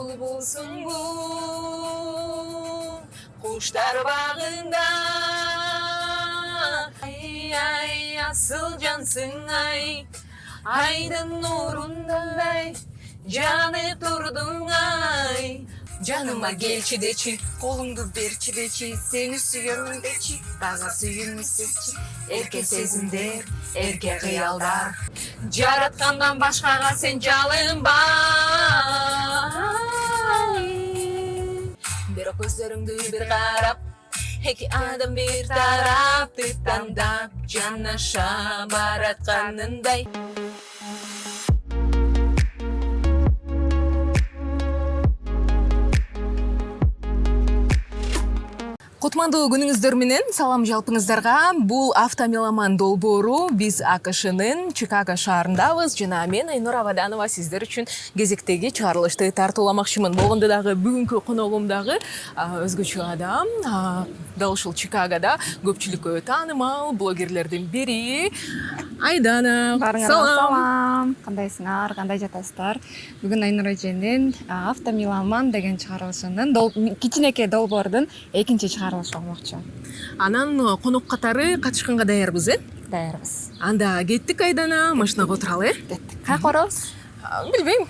Бұлбұлсың құштар бағында. Ай, асыл жансың ай, айдың нұрындай жанып тұрдың ай. Canıma gelçi deçi, kolumdu berçi deçi, seni suyumun deçi, baza suyun seçi. Erke sezimder, erke kıyaldar, Jaratkandan başkaga sen жалынбай. Bir gözlerimді bir qarap, iki adam bir taraf, tandap janaşa baratkanınday. Кутмандуу күнүңүздөр менен салам жалпыңыздарга. Бул автомеломан долбоору биз АКШнын Чикаго шаарындабыз жана мен Айнур Абаданова сиздер үчүн кезектеги чыгарылышты тартууламакчымын. Болгондо дагы бүгүнкү коногум дагы өзгөчө адам. Дал ушул Чикагода көпчүлүккө таанымал блогерлердин бири Айдана. Салам. Кандайсыңар? Кандай жатасыздар? Бүгүн Айнур эженин автомеломан деген чыгарылышынын кичинекей долбоордун экинчи чыгарылышы болмокчу. Анан конок катары катышканга даярбыз, Даярбыз. Анда кеттик Айдана, машинага отуралы, Кеттик. Кайка барабыз? Билбейм.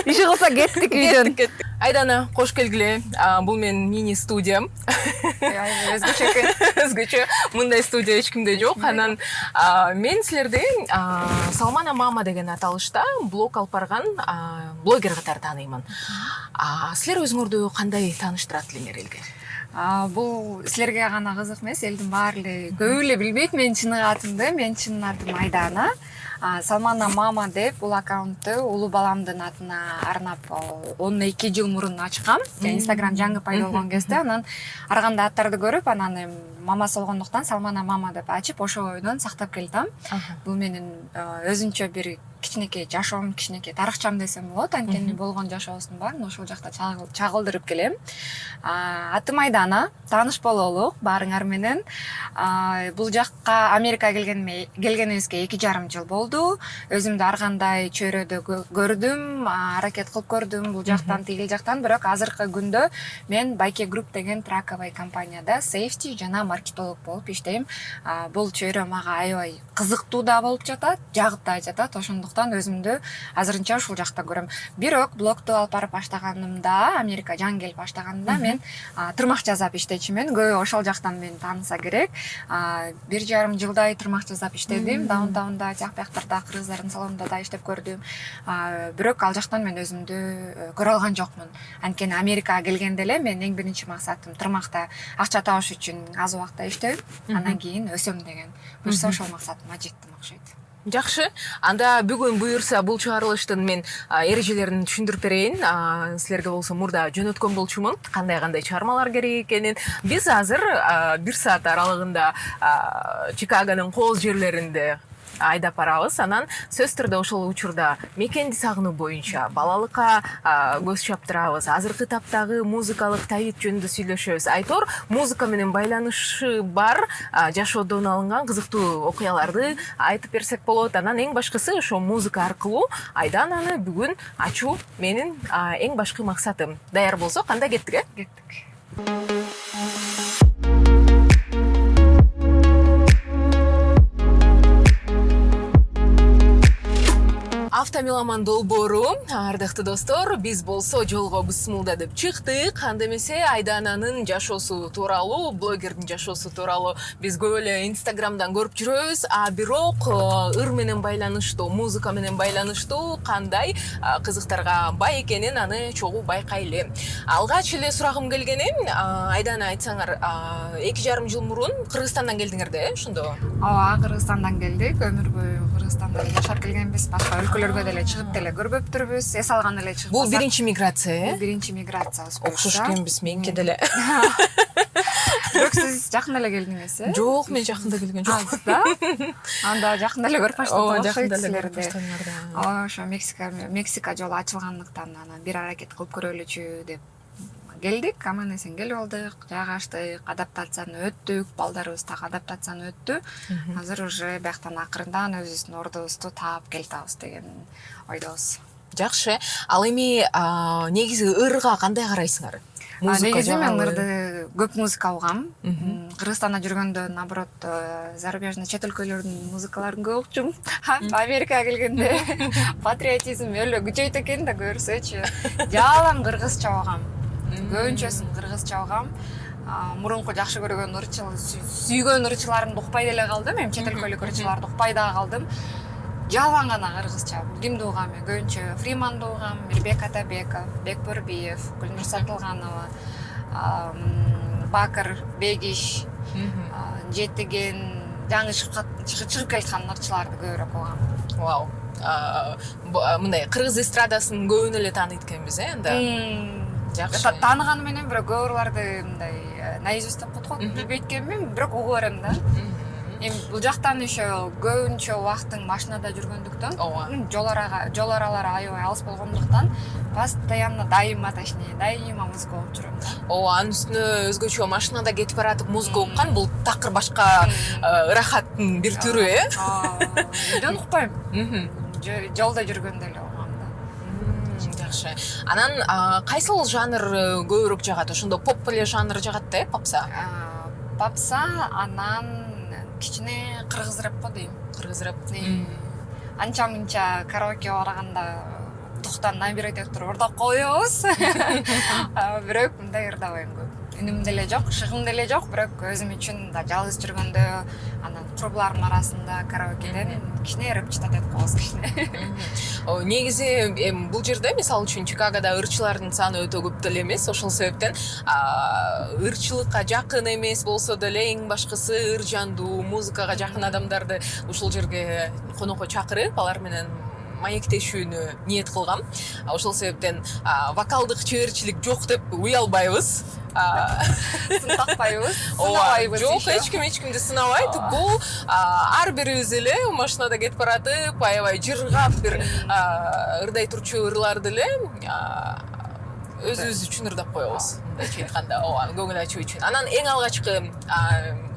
Иши кылса кеттик үйдөн. Айдана, кош келгиле. Бул менин мини студиям. Өзгөчө экен. Өзгөчө мындай студия эч кимде жок. Анан мен силерди Салмана Мама деген аталышта блог алып барган блогер катары тааныймын. Силер өзүңөрдү кандай тааныштырат элеңер элге? Бул силерге гана кызык эмес, элдин баары эле көбү эле билбейт менин чын атымды. Менин чын атым Айдана. Салмана Мама деп бул аккаунтту улуу баламдын атына арнап 12 жыл мурун ачкам. Инстаграм жаңы пайда болгон кезде анан ар кандай аттарды көрүп, анан мамасы болгондуктан Салмана Мама деп ачып, ошодон сактап келдим. Бул менин өзүнчө бир кичинекей жашоом, кичинекей тарыхчам десем болот. Анткени болгон жашообуздун баарын ошол жакта чагылдырып келем. Атым Айдана, тааныш бололук баарыңар менен. Бул жакка Америка келгенибизге 2,5 жыл болду. Өзүмдү ар кандай чөйрөдө көрдүм, аракет кылып көрдүм бул жактан, тигил жактан, бирок азыркы күндө мен Байке Group деген траковый компанияда сейфти жана маркетолог болуп иштейм. Бул чөйрө мага аябай кызыктуу да болуп жатат, жагып да жатат. Ошондуктан өзүмдү азырынча ушул жакта көрөм. Бирок блогду алып барып баштаганымда, Америка жаңы келип баштаганымда мен тырмак жасап иштечүмүн. Көбү ошол жактан мени тааныса керек. 1,5 жылдай тырмак жасап иштедим. Даунтаунда, жак-бияктарда, кыргыздардын салонунда да иштеп көрдүм. Бирок ал жактан мен өзүмдү көрө алган жокмун. Анткени Америкага келгенде эле мен эң биринчи максатым тырмакта акча табыш үчүн аз убакта иштеп, андан кийин өсөм деген. Буюрса ошол максатыма жеттим окшойт. Жакшы. Анда бүгүн буюрса бул чыгарылыштын мен эрежелерин түшүндүрүп берейин. Силерге болсо мурда жөнөткөн болчумун, кандай чыгармалар керек экенин. Биз азыр 1 саат аралыгында Чикагонун кооз жерлеринде айдап барабыз. Анан сөз түрдө ошол учурда мекенди сагынуу боюнча балалыкка көз чаптырабыз. Азыркы таптагы музыкалык табит жөнүндө сүйлөшөбүз. Айтор музыка менен байланышы бар жашоодон алынган кызыктуу окуяларды айтып берсек болот. Анан эң башкысы ошо музыка аркылуу Айдананы бүгүн ачуу менин эң башкы максатым. Даяр болсок, кандай кеттик, Кеттик. Автомеломан долбоору, ардактуу достор, биз болсо жолго бысмылдатып чыктык. Анда эмесе Айдананын жашоосу тууралуу, блогердин жашоосу тууралуу биз көп эле Инстаграмдан көрүп жүрөбүз. Бирок ыр менен байланыштуу, музыка менен байланыштуу кандай кызыктарга бай экенин аны чогуу байкай элем. Алгач эле сурагым келгени, Айдана, айтсаңар, 2,5 жыл мурун Кыргызстандан келдиңер да, ошондо? Ооба, Кыргызстандан келдик. Өмүр бою Кыргызстанда жашап келгенбиз. Башка өлкөлөргө деле чыгып деле көрбөптүрбүз. Эс алган эле чыгып. Бул биринчи миграция, Бул биринчи миграциябыз. Окшош экенбиз меники деле. Бирок сиз жакында эле келдиңиз, Жок, мен жакында келген жокмун. Да? Анда жакында эле көрүп баштадым. Ооба, жакында эле көрүп баштадыңар да. Ошо Мексика жолу ачылгандыктан анан бир аракет кылып көрөлүчү деп келдик. Аман эсен келип алдык, жайгаштык, адаптацияны өттүк, балдарыбыз так адаптацияны өттү. Азыр уже бияктан акырындан өзүбүздүн ордубузду таап келатабыз деген ойдобуз. Жакшы. Ал эми негизи ырга кандай карайсыңар? Негизи мен ырды көп музыка угам. Кыргызстанда жүргөндө наоборот зарубежный чет өлкөлөрдүн музыкаларын көп укчумун. Америкага келгенде патриотизм өлө күчөйт экен да көрсөчү. Жалаң кыргызча угам. Көбүнчөсүн кыргызча угам. Мурунку жакшы көргөн сүйгөн ырчыларымды укпай деле калдым. Эми чет өлкөлүк ырчыларды укпай да калдым. Жалаң гана кыргызча. Кимди угам? Көбүнчө Фриманды угам, Мирбек Атабеков, Бекбөрбиев, Гүлнур Сатылганова, Бакыр Бегиш, Жетиген, жаңы чыгып келаткан ырчыларды көбүрөөк угам. Вау. Мындай кыргыз эстрадасынын көбүн эле тааныйт экенбиз, анда. Жакшы. Тааныганы менен бирок көп ырларды мындай наизусть деп коет го, билбейт экенмин, бирок угуп берем да. Эми бул жактан еще көбүнчө убактың машинада жүргөндүктөн, жол аралары аябай алыс болгондуктан, постоянно дайыма музыка угуп жүрөм да. Анын үстүнө өзгөчө машинада кетип баратып музыка уккан, бул такыр башка ырахаттын бир түрү, Үйдөн укпайм. Жолдо жүргөндө эле угам да. Жакшы. Анан кайсыл жанр көбүрөөк жагат? Ошондо поп эле жанр жагат да, попса? Попса, анан кичине кыргыз рэп го дейм. Кыргыз рэп. Анча-мынча караоке барганда туктан набирать этип туруп ырдап коебуз. Бирок мындай ырдабайм көп. Үнүм деле жок, шыгым деле жок, бирок өзүм үчүн да жалгыз жүргөндө, анан курбуларым арасында караокеден кичине рэп чытат этип коебуз кичине. Негизи бул жерде мисалы үчүн Чикагода ырчылардын саны өтө көп деле эмес, ошол себептен ырчылыкка жакын эмес болсо деле эң башкысы ыр жандуу музыкага жакын адамдарды ушул жерге конокко чакырып, алар менен маектешүүнү ниет кылгам. Ошол себептен вокалдык чеберчилик жок деп уялбайбыз. Сынтакпайбыз, сынабайбыз. Жок, эч кимди сынабайт. Бул ар бирибиз эле машинада кетип баратып, аябай жыргап бир ырдай турчу ырларды эле өзүбүз үчүн ырдап коебуз. Мындайча айтканда, көңүл ачуу үчүн. Анан эң алгачкы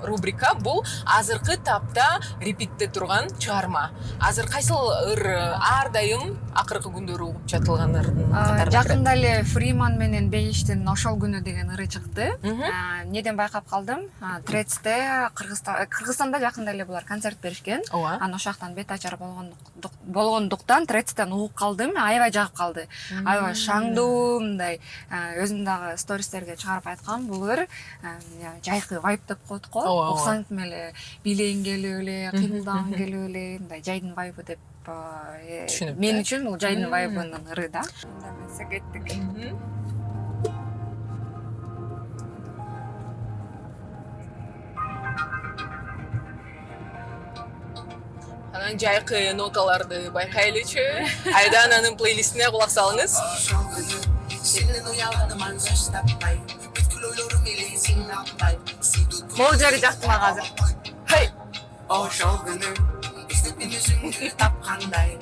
рубрика бул азыркы тапта репитте турган чыгарма. Азыр кайсыл ыр ар дайым акыркы күндөрү угуп жатылган ырдын катарында? Жакында эле Фриман менен Бегиштин Ошол күнү деген ыры чыкты. Неден байкап калдым? Трецте Кыргызстанда жакында эле булар концерт беришкен. Анан ошол жактан бет ачар болгондуктан Трецтен угуп калдым, аябай жагып калды. Аябай шаңдуу, мындай өзүм дагы стористерге чыгарып айткам, бул ыр жайкы вайб деп коет го. Уксаң эле бийлегиң келип эле, кыймылдагың келип эле, мындай жайдын вайбы деп мен үчүн бул жайдын вайбынын ыры да. Анда эмесе кеттик. Анан жайкы ноталарды байкайлычы. Айдан анын плейлистине кулак салыңыз. Могул жери жакты мага азыр. Ошол күнү издепин өзүңдү тапкандай,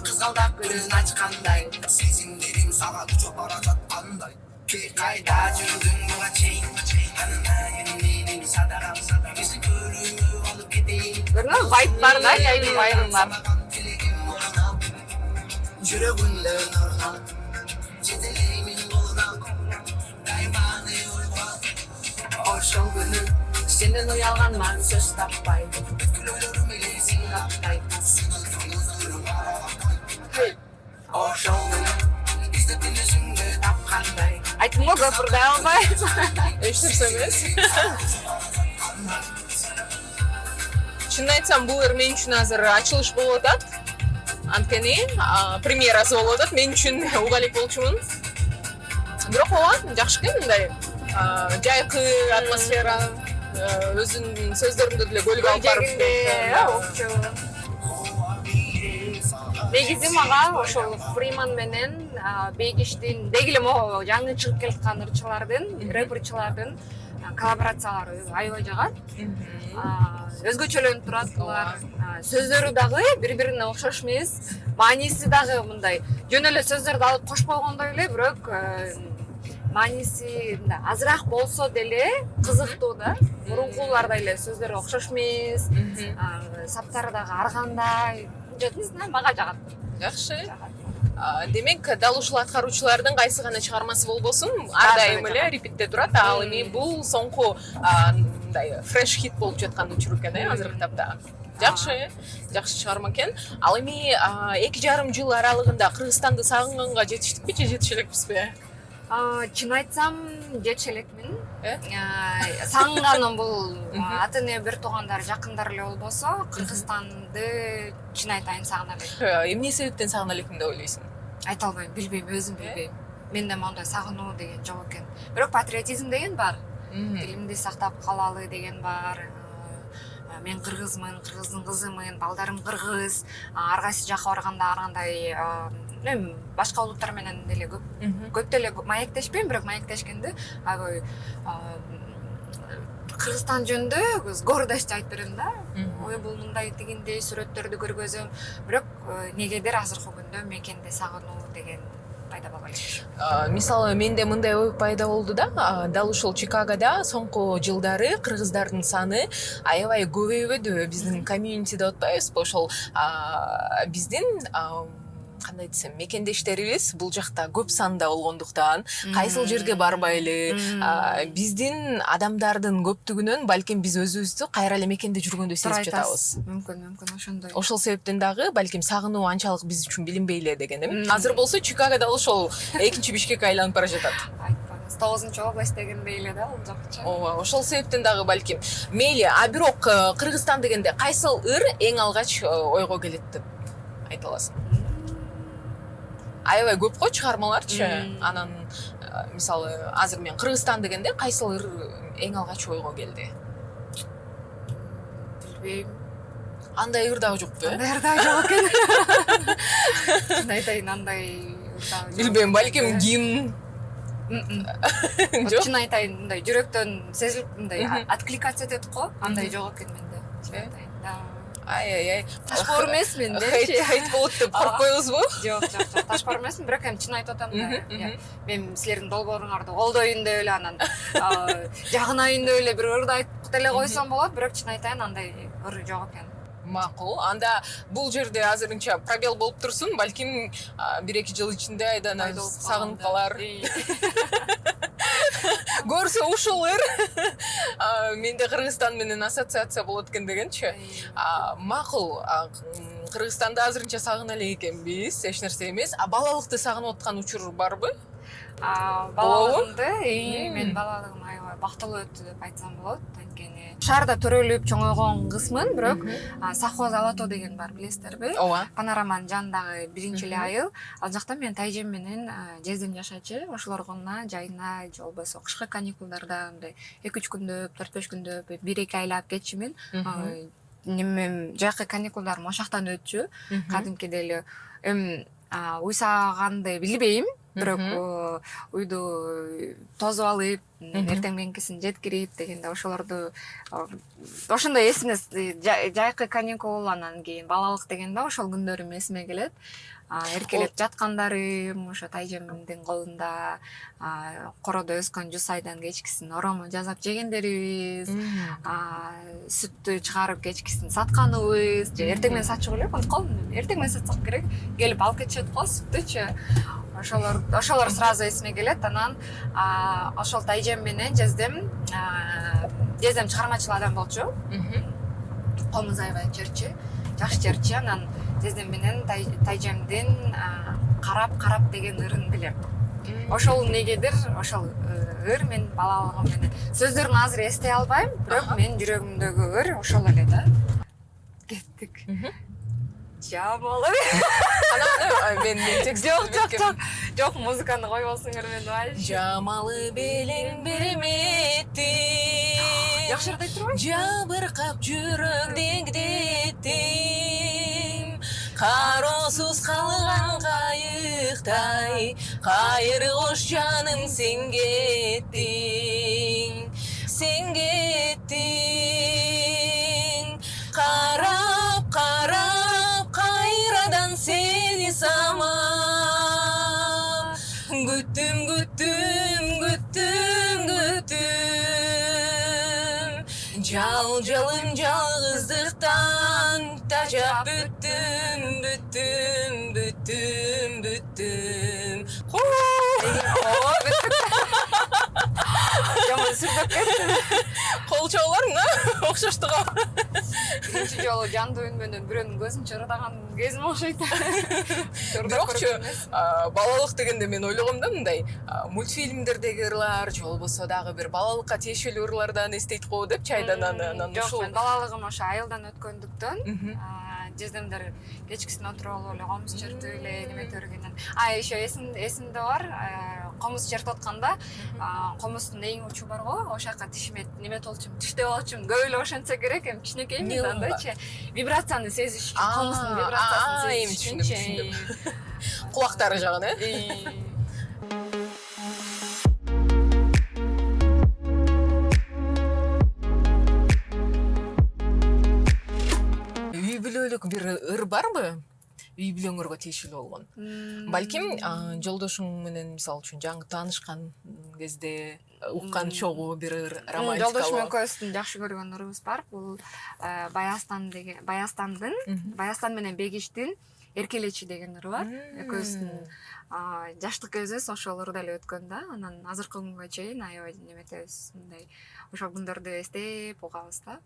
кызгалдап күнүн ачкандай, сезимдерим сага учуп бара жаткандай. Кайда жүрдүң буга чейин, анына менин садагам, биздин көрүүгө алып кетейин. Көрүнөбү? Вайб бар да, жайдын вайбы бар. Жүрөгүмдө нургал, жетелеймин колуна, дайманы ойго. Ошол күнү сенден уялганман сөз таппай, бүткүл ойлорум эле сен каптай. Ошол күнү издепин өзүңдү тапкандай. Айттым го көп ырдай албай. Эч эмес. Чынын айтсам, бул ыр мен үчүн азыр ачылыш болуп атат. Анткени премьерасы болуп атат. Мен үчүн уга элек болчумун. Бирок жакшы экен мындай жайкы атмосфера, өзүнүн сөздөрүндө деле көлгө алып барып. Негизи мага ошол Фриман менен Бегиштин деги эле могу жаңы чыгып келаткан ырчылардын, рэперчилардын коллаборациялары аябай жагат. Өзгөчөлөнүп турат булар. Сөздөрү дагы бири-бирине окшош эмес. Мааниси дагы мындай жөн эле сөздөрдү алып кошпогондой эле, бирок мааниси азыраак болсо деле кызыктуу да. Мурункулардай эле сөздөрү окшош эмес. Саптары дагы ар кандай. Не знаю, мага жагат. Жакшы. Демек, дал ушул аткаруучулардын кайсы гана чыгармасы болбосун, ар дайым эле репитте турат. Ал эми бул соңку мындай фреш хит болуп жаткан учур экен, азыркы тапта. Жакшы чыгарма экен. Ал эми 2,5 жыл аралыгында Кыргызстанды сагынганга жетиштикпи же жетише элекпизби? Чын айтсам, жетише элекмин. Сагынганым бул ата эне бир туугандар, жакындар эле болбосо, Кыргызстанды чын айтайын сагына элек. Эмне себептен сагына элекмин деп ойлойсуң? Айта албайм, билбейм, өзүм билбейм. Менде моундай сагынуу деген жок экен. Бирок патриотизм деген бар. Тилимди сактап калалы деген бар. Мен кыргызмын, кыргыздын кызымын, балдарым кыргыз. Ар кайсы жака барганда ар кандай башка улуттар менен деле көп деле маектешпейм, бирок маектешкенде аябай Кыргызстан жөнүндө гордость айтып берем да. Ой, бул мындай тигиндей сүрөттөрдү көргөзөм, бирок негедир азыркы күндө мекенде сагынуу деген пайда болбой элек. Мисалы, менде мындай ой пайда болду да, дал ушул Чикагода соңку жылдары кыргыздардын саны аябай көбөйбөдү. Биздин комьюнитиде отпайбызбы, ошол биздин кандай десем, мекендештерибиз бул жакта көп санда болгондуктан, кайсыл жерге барбайлы, биздин адамдардын көптүгүнөн балким биз өзүбүздү кайра эле мекенде жүргөндөй сезип жатабыз. Мүмкүн ошондой. Ошол себептен дагы балким сагынуу анчалык биз үчүн билинбей эле дегеним. Азыр болсо Чикагода ошол экинчи Бишкек айланып бара жатат. Айтпаңыз, 9-область дегендей эле да, бул жакчы. Ооба, ошол себептен дагы балким. Мейли, бирок Кыргызстан дегенде кайсыл ыр эң алгач ойго келет деп айта аласың? Аябай көп го чыгармаларчы. Анан мисалы, азыр мен Кыргызстан дегенде кайсыл ыр эң алгач ойго келди? Билбейм. Андай ыр дагы жокпу? Андай ыр дагы жок экен. Чын айтайын, андай ыр дагы жок. Билбейм, балким гимн. Чын айтайын, мындай жүрөктөн сезилип, мындай откликаться этет го, андай жок экен менде. Чын айтайын. Ай. Ташпор эмесмин Хейт депчи. болот деп коркпойбузбу? Жок, ташпор эмесмин, бирок эми чын айтып атам да. Мен силердин долбооруңарды колдоюн деп эле, анан жагынайын деп эле бир ырды айтып деле койсом болот, бирок чын айтайын, андай ыр жок экен. Макул. Анда бул жерде азырынча пробел болуп турсун, балким 1-2 жыл ичинде айдан сагынып калар. Көрсө ушул ыр менде Кыргызстан менен ассоциация болот экен дегенчи. Макул. Кыргызстанды азырынча сагына элек экенбиз, эч нерсе эмес. Балалыкты сагынып аткан учур барбы? Балалыгымды, мен балалыгым аябай бактылуу өттү деп айтсам болот. Анткени шаарда төрөлүп чоңойгон кызмын, бирок совхоз Алато деген бар, билесиздерби? Ооба. Панораманын жанындагы биринчи эле айыл. Ал жакта мен тайжем менен жездем жашачы. Ошолоргона жайына же болбосо кышкы каникулдарда мындай 2-3 күндөп, 4-5 күндөп, 1-2 айлап кетчүмүн. Немем жакы каникулдарым ошактан өтчү. Кадимкидей эле эми уйсаганды билбейм. Бирок уйду тозуп алып, эртең мененкисин жеткирип дегенде ошолорду ошондой эсиме, жайкы каникул, анан кийин балалык дегенде ошол күндөрүм эсиме келет. Эркелеп жаткандарым, ошо тайжемдин колунда короодо өскөн жуз айдан кечкисин оромо жасап жегендерибиз, сүттү чыгарып кечкисин сатканыбыз, же эртең менен сатчу элек, онткол эртең менен сатсак керек, келип алып кетишет го сүттүчү. Ошолор сразу эсиме келет. Анан ошол тайжем менен жездем чыгармачыл адам болчу. Комуз аябай черчи, жакшы черчи. Анан жездем менен тайжемдин карап деген ырын билем. Ошол негедир, ошол ыр мен балалыгым менен сөздөрүн азыр эстей албайм, бирок менин жүрөгүмдөгү ыр ошол эле да. Кеттик. Жамалы. Мен текст Жок, музыканы койбосуңар, мен вообще. Жамалы белең берметти. Жакшы ырды айтып турбайсың? Жабыркап жүрөк деңдеттим. Кароосуз калган кайыктай, кайыр кош жаным сен кеттиң. Сен кеттиң. Карап кайрадан сени самап. Күттүм. Жалым жалгыздыктан тажап бүттүм. Жаман сүрдөп кеттим. Кол чабууларың окшоштугу. Биринчи жолу жанды үн менен бирөөнүн көзүн чырыдаган кезим окшойт. Бирокчу балалык дегенде мен ойлогом да мындай мультфильмдердеги ырлар же болбосо дагы бир балалыкка тиешелүү ырлардан эстейт го депчи Айдананы. Анан Жок, ушул мен балалыгым ошо айылдан өткөндүктөн жездемдер кечкисин отуруп алып эле комуз чертип эле неме көргөнүн. Еще эсимде бар, комуз чертип атканда комуздун эң учу бар го, ошол жака тишиме неме болчумун, тиштеп алчумун. Көп эле ошентсе керек, эми кичинекеймиз андайчы. Вибрацияны сезиш үчүн, комуздун вибрациясын сезиш үчүн. Түшүндүм. Кулактары жагын, Үй бүлөлүк бир ыр барбы? Үй бүлөңөргө тиешелүү болгон. Балким жолдошуң менен мисалы үчүн жаңы таанышкан кезде уккан чогуу бир ыр романтикалуу. Жолдошум экөөбүздүн жакшы көргөн ырыбыз бар. Бул Баястан менен Бегиштин Эркелечи деген ыры бар. Экөөбүздүн жаштык кезибиз ошол ырда эле өткөн да. Анан азыркы күнгө чейин аябай неметебиз, мындай ошол күндөрдү эстеп угабыз да.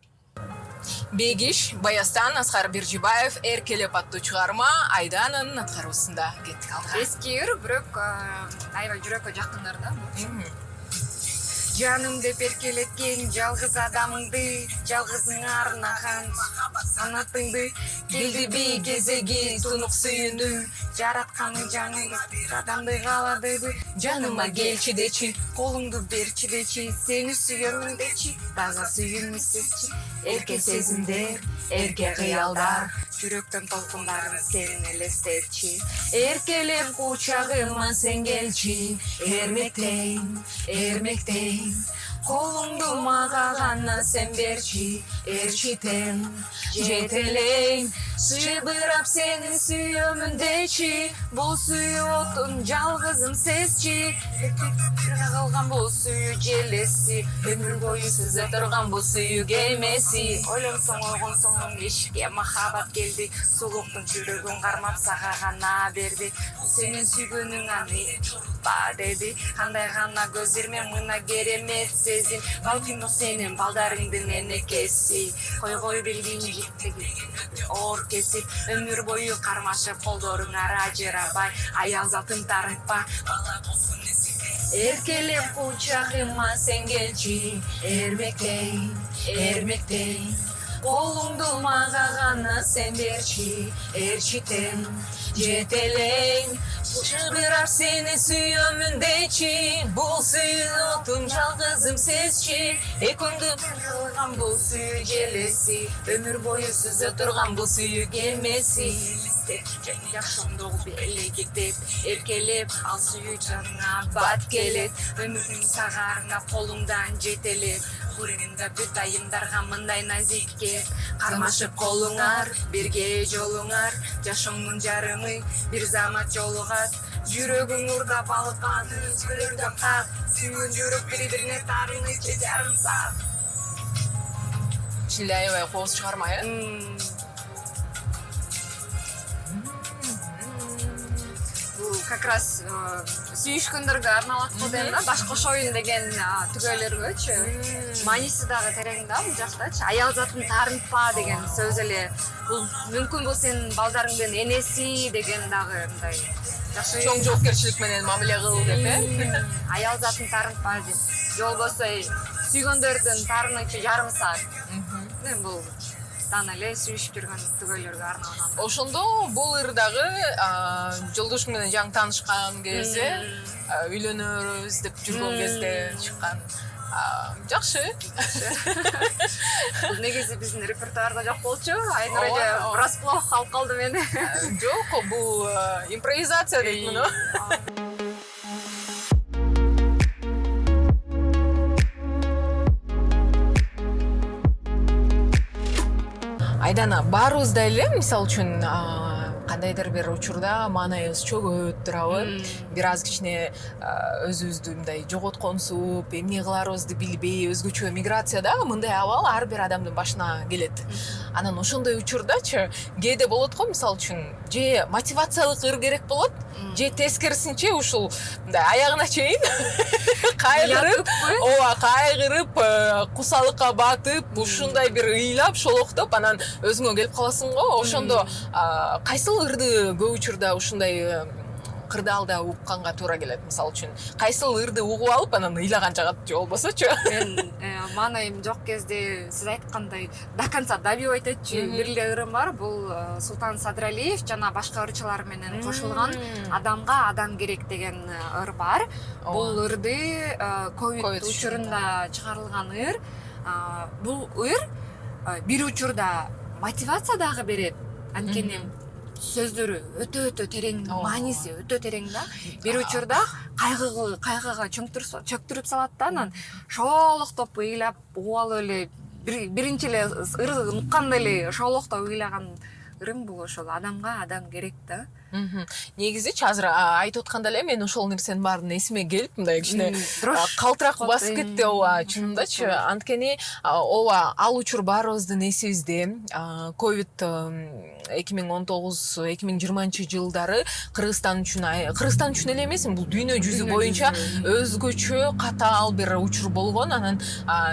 Бегиш, Баястан, Аскар Биржибаев, Эркелеп аттуу чыгарма Айдананын аткаруусунда кеттик алдыга. Эски ыр, бирок аябай жүрөккө жакын ыр да. Жаным деп эркелеткен жалгыз адамыңды, жалгызыңа арнаган санатыңды, келдиби кезеги тунук сүйүүнү, жаратканың жаңы адамды кааладыбы, жаныма келчи дечи, колуңду берчи дечи, сени сүйөмүн дечи, таза сүйүүнүсүчү, эрке сезимдер, эрке кыялдар, жүрөктөн толкундарын сени элестетчи, эркелеп кучагыма сен келчи, эрмектейм, колуңду мага гана сен берчи, эрчитем, жетелейм, шыбырап сени сүйөмүн дечи, бул сүйүү отун жалгызым сезчи, калган бул сүйүү желеси, өмүр бою сыза турган бул сүйүү кемеси, ойлонсоң ойгонсоң эшикке махабат келди, сулуктун жүрөгүн кармап сага гана берди, сенин сүйгөнүң аны ба деди, кандай гана көзүрмен мына керемет сезим, балким бул сенин балдарыңдын энекеси, койгой билдин жиптеги оор кесип, өмүр бою кармашып колдоруңар ажырабай, аял затын тарынтпа, бала болсун эркелеп кучагыма сен келчи, эрмектейм, колуңду мага гана сен берчи, эрчитем, жетелейм, шыбырап сени сүйөмүн дечи, бул сүйүү отун жалгызым сезчи, экөөңдү кылган бул сүйүү желеси, өмүр бою сыза турган бул сүйүү кемеси, жакшымдуу белегидеп, эркелеп ал сүйүү жаныңа бат келет, өмүрүң сага арнап колуңдан жетелеп, курунда бүт айымдарга мындай назикке, кармашып колуңар, бирге жолуңар, жашооңдун жарымы бир замат жолугат, жүрөгүң урдап алган өзгөлөрдө кат, сүйгөн жүрөк бири-бирине таарынычы жарым саат. Чили аябай кооз чыгарма, Как раз сүйүшкөндөргө арналат го дейм да, баш кошоюн деген түгөйлөргөчү. Мааниси дагы терең да бул жактачы. Аял затын таарынтпа деген сөз эле. Бул мүмкүн бул сенин балдарыңдын энеси деген дагы мындай жакшы чоң жоопкерчилик менен мамиле кыл деп, Аял затын таарынтпа деп. Же болбосо сүйгөндөрдүн таарынычы жарым саат. Бул тан эле сүйүшүп жүргөн түгөйлөргө арналган. Ошондо бул ырдагы жолдошуң менен жаңы таанышкан кезде, үйлөнөрүбүз деп жүргөн кезде чыккан. Жакшы. Негизи биздин репертуарда жок болчу. Айнур эже врасплох алып калды мени. Жок, бул импровизация дейт муну. Айдана, баарыбыз да эле, мисалы үчүн, кандайдыр бир учурда маанайыбыз чөгөт турабы. Бир аз кичине өзүбүздү мындай жоготконсуп, эмне кыларыбызды билбей, өзгөчө миграцияда мындай абал ар бир адамдын башына келет. Анан ошондой учурдачы кээде болот го, мисалы үчүн, же мотивациялык ыр керек болот, же тескерисинче ушул мындай аягына чейин кайгырып, кусалыкка батып, ушундай бир ыйлап, шолоктоп, анан өзүңө келип каласың го. Ошондо кайсыл ырды көп учурда ушундай кырдаалда укканга туура келет? Мисалы үчүн, кайсыл ырды угуп алып, анан ыйлаган жагат, же болбосочу? Мен маанайым жок кезде сиз айткандай до конца добивать этчү бир эле ырым бар. Бул Султан Садыралиев жана башка ырчылар менен кошулган адамга адам керек деген ыр бар. Бул ырды ковид учурунда чыгарылган ыр. Бул ыр бир учурда мотивация дагы берет. Анткени сөздөрү өтө терең, мааниси өтө терең да. Бир учурда кайгыга чөктүрүп салат да, анан шолоктоп ыйлап, угуп эле биринчи эле ыры укканда эле шолоктоп ыйлаган ырым бул ошол адамга адам керек да. Негизичи азыр айтып атканда эле мен ошол нерсенин баарын эсиме келип, мындай кичине калтырак басып кетти, ооба, чынындачы. Анткени ооба, ал учур баарыбыздын эсибизде. Ковид 2019-2020 жылдары Кыргызстан үчүн эле эмес, бул дүйнө жүзү боюнча өзгөчө катаал бир учур болгон. Анан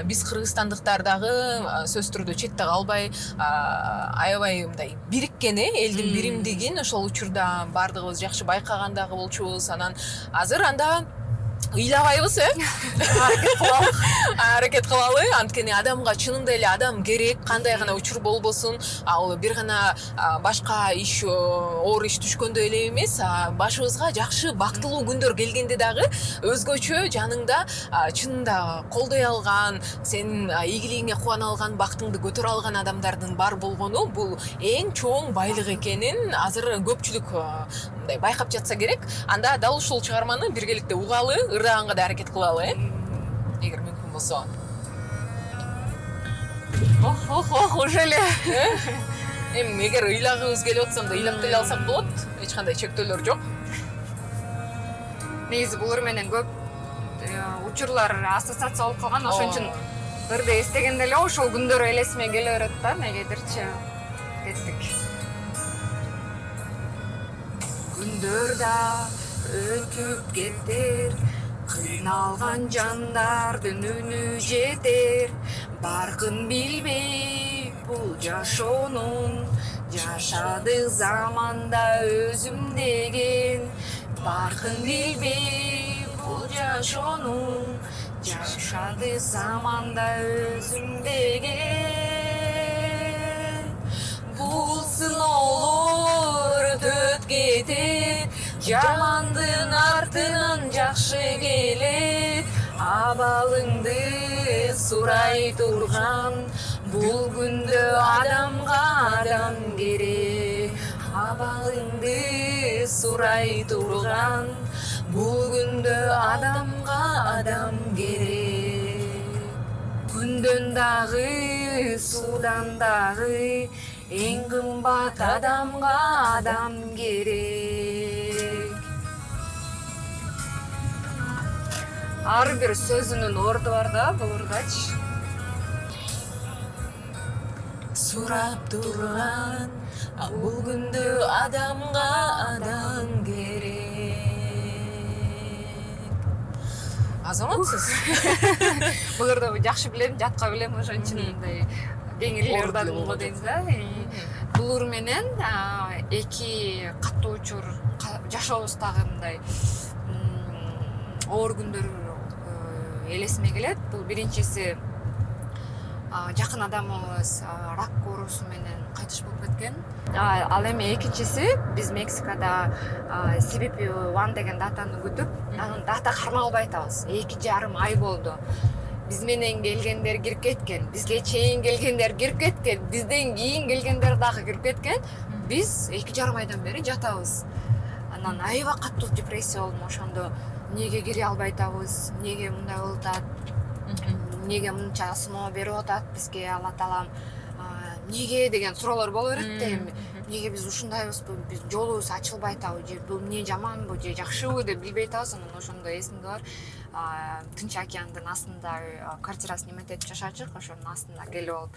биз кыргызстандыктар дагы сөзсүз түрдө четте калбай, аябай мындай бириккен, элдин биримдигин ошол учурда бардыгыбыз жакшы байкаган дагы болчубуз. Анан азыр анда ыйлабайбыз, аракет кылалы. Анткени адамга чынында эле адам керек, кандай гана учур болбосун. Ал бир гана башка иш, оор иш түшкөндө эле эмес, башыбызга жакшы бактылуу күндөр келгенде дагы өзгөчө жаныңда чынында колдой алган, сенин ийгилигиңе кубана алган, бактыңды көтөрө алган адамдардын бар болгону бул эң чоң байлык экенин азыр көпчүлүк мындай байкап жатса керек. Анда дал ушул чыгарманы биргеликте угалы, ырдаганга да аракет кылалы, эгер мүмкүн болсо. Уже эле. Эгер ыйлагыбыз келип атса, да ыйлап деле алсак болот. Эч кандай чектөөлөр жок. Негизи бул ыр менен көп учурлар ассоциация болуп калган. Ошон үчүн ырды эстегенде эле ошол күндөр элесиме келе берет да, негедирчи. Кеттик. Күндөр да өтүп кетер, кыйналган жандардын үнү жетер, баркын билбей бул жашоонун, жашадык заманда өзүм деген, баркын билбей бул жашоонун, жашадык заманда өзүм деген. Бул сыноолор өтөт кетет, жамандын артынан жакшы келет, абалыңды сурай турган, бул күндө адамга адам керек. Абалыңды сурай турган, бул күндө адамга адам керек. Күндөн дагы, суудан дагы, эң кымбат адамга адам керек. Ар бир сөзүнүн орду бар да бул ырдачы. Сурап турган, бул күндө адамга адам керек. Азаматсыз? Бул ырды жакшы билем, жатка билем, ошон үчүн мындай кеңири ырдадым го дейм да. Бул ыр менен эки катуу учур жашообуздагы мындай оор күндөр элесиме келет. Бул биринчиси жакын адамыбыз рак оорусу менен кайтыш болуп кеткен. Ал эми экинчиси биз Мексикада CBP-1 деген датаны күтүп, анын дата кармалбай атабыз. 2,5 ай болду. Биз менен келгендер кирип кеткен, бизге чейин келгендер кирип кеткен, бизден кийин келгендер дагы кирип кеткен. Биз 2,5 айдан бери жатабыз. Анан аябай катуу депрессия болдум. Ошондо неге кире албай атабыз, неге мындай болуп атат, неге мынча сыноо берип атат бизге Алла Таалам, неге деген суроолор боло берет да. эмнеге биз ушундайбызбы, биз жолубуз ачылбай атабы же бул эмне жаманбы же жакшыбы деп билбей атабыз. Анан ошондо эсимде бар, Тынч океандын астында квартирасын эметип жашачык, ошонун астына келип алып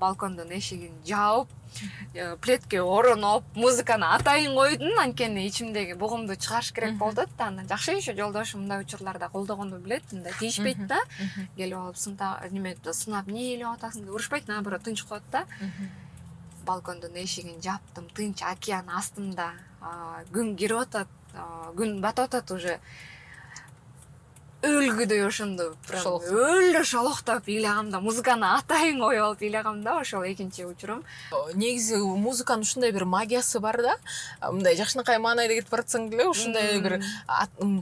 балкондун эшигин жаап, пледке ороноп, музыканы атайын койдум, анткени ичимдеги бугумду чыгарыш керек болду да. Анан жакшы еще жолдошум мындай учурларда колдогонду билет, мындай тийишпейт да. Келип алып сынап эмне элеп атасың деп урушпайт, наоборот тынч коет да. Балкондун эшигин жаптым, Тынч океан астында күн кирип атат, күн батып атат уже. Өлгүдөй ошондо прям өлө шолоктоп ыйлагамда, музыканы атайын коюп алып ыйлагамда, ошол экинчи учурум. Негизи музыканын ушундай бир магиясы бар да. Мындай жакшынакай маанайда кетип баратсаң деле, ушундай бир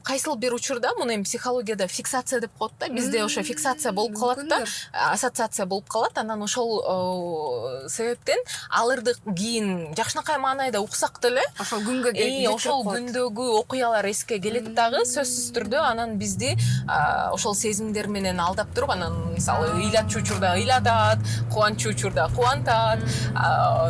кайсыл бир учурда муну эми психологияда фиксация деп коет да. Бизде ошо фиксация болуп калат да, ассоциация болуп калат. Анан ошол себептен алырды кийин жакшынакай маанайда уксак деле Ошол күнгө келип ошол күндөгү окуялар эске келет дагы сөзсүз түрдө. Анан бизди ошол сезимдер менен алдап туруп, анан мисалы ыйлатчу учурда ыйлатат, кубанчу учурда кубантат.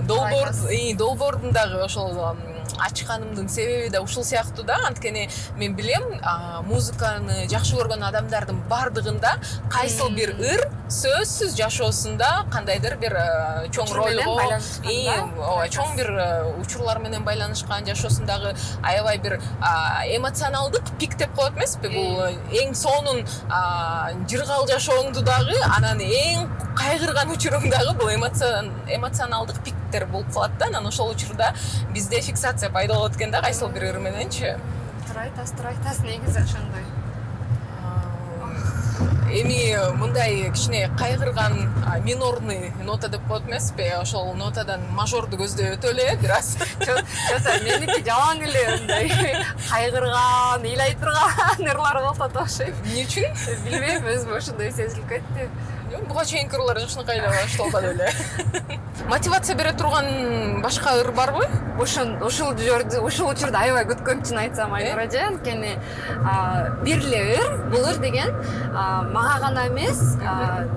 Долбоордун дагы ошол ачканымдын себеби да ушул сыяктуу да. Анткени мен билем, музыканы жакшы көргөн адамдардын бардыгында кайсыл бир ыр сөзсүз жашоосунда кандайдыр бир чоң ролго, чоң бир учурлар менен байланышкан, жашоосундагы аябай бир эмоционалдык пик деп коет эмеспи? Бул эң сонун жыргал жашооңду дагы, анан эң кайгырган учуруңдагы бул эмоционалдык пиктер болуп калат да. Анан ошол учурда бизде фиксация пайда болот экен да, кайсыл бир ыр мененчи. Туура айтасыз, негизи ошондой. Эми мындай кичине кайгырган минорный нота деп коет эмеспи? Ошол нотадан мажорду көздөй өтө эле бир аз. Меники жалаң эле мындай кайгырган, ыйлай турган ырлар болуп атат окшойт. Эмне үчүн? Билбейм, өзүм ошондой сезилип кетти. Буга чейинки ырлар жакшынакай эле башталган эле. Мотивация бере турган башка ыр барбы? Ушул учурда аябай күткөм, чын айтсам, Айнура эже, анткени бир эле ыр, бул ыр деген мага гана эмес,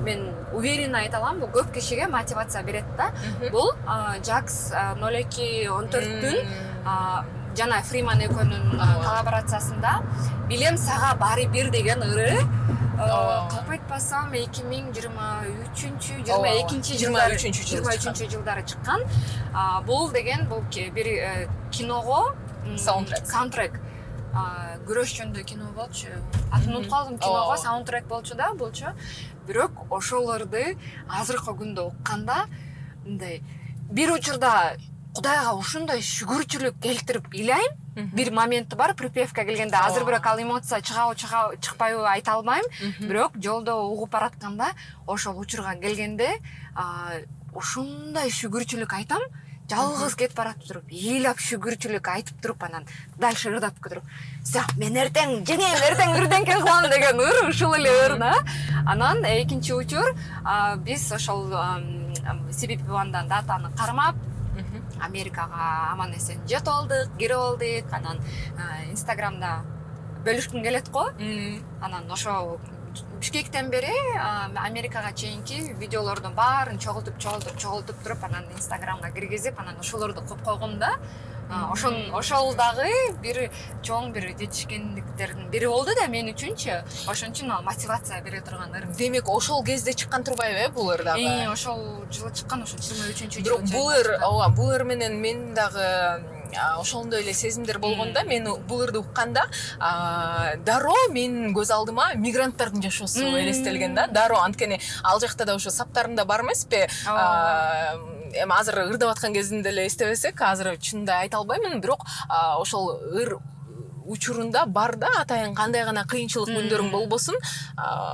мен уверенно айта алам, бул көп кишиге мотивация берет да. Бул Jax 0214-түн жана Фриман экөөнүн коллаборациясында билем сага баары бир деген ыры калп айтпасам 2023 жылдары чыккан. Бул деген бул бир киного саундтрек. Күрөш жөнүндө кино болчу. Атын унутуп калдым, киного саундтрек болчу да, Бирок ошолорду азыркы күндө укканда мындай бир учурда Кудайга ушундай шүгүрчүлүк келтирип ыйлайм. Бир моменти бар, припевка келгенде азыр бирок ал эмоция чыкпайбы айта албайм. Бирок жолдо угуп баратканда ошол учурга келгенде ушундай шүгүрчүлүк айтам. Жалгыз кетип баратып туруп, ыйлап шүгүрчүлүк айтып туруп, анан дальше ырдап кетип, "Все, мен эртең жеңем, эртең бирденке кылам" деген ыр, ушул эле ыр да. Анан экинчи учур биз ошол CBP-1-дан датаны кармап, Америкага аман эсен жетип алдык, кирип алдык. Анан Инстаграмда бөлүшкүм келет го. Анан ошол Бишкектен бери Америкага чейинки видеолордун баарын чогултуп туруп, анан Инстаграмга киргизип, анан ошолорду коюп койгом да. Ошол дагы бир чоң бир жетишкендиктердин бири болду да мен үчүнчү. Ошон үчүн ал мотивация бере турган ыр. Демек ошол кезде чыккан турбайбы бул ыр дагы? Ошол жылы чыккан, ошо 23-жылы. Бирок бул ыр менен мен дагы ошондой эле сезимдер болгондо, мен бул ырды укканда дароо менин көз алдыма мигранттардын жашоосу элестелген да. Дароо, анткени ал жакта да ошо саптарында бар эмеспи? Эми азыр ырдап аткан кезинде эле эстебесек, азыр чынында айта албаймын, бирок ошол ыр учурунда бар да, атайын кандай гана кыйынчылык күндөрүң болбосун,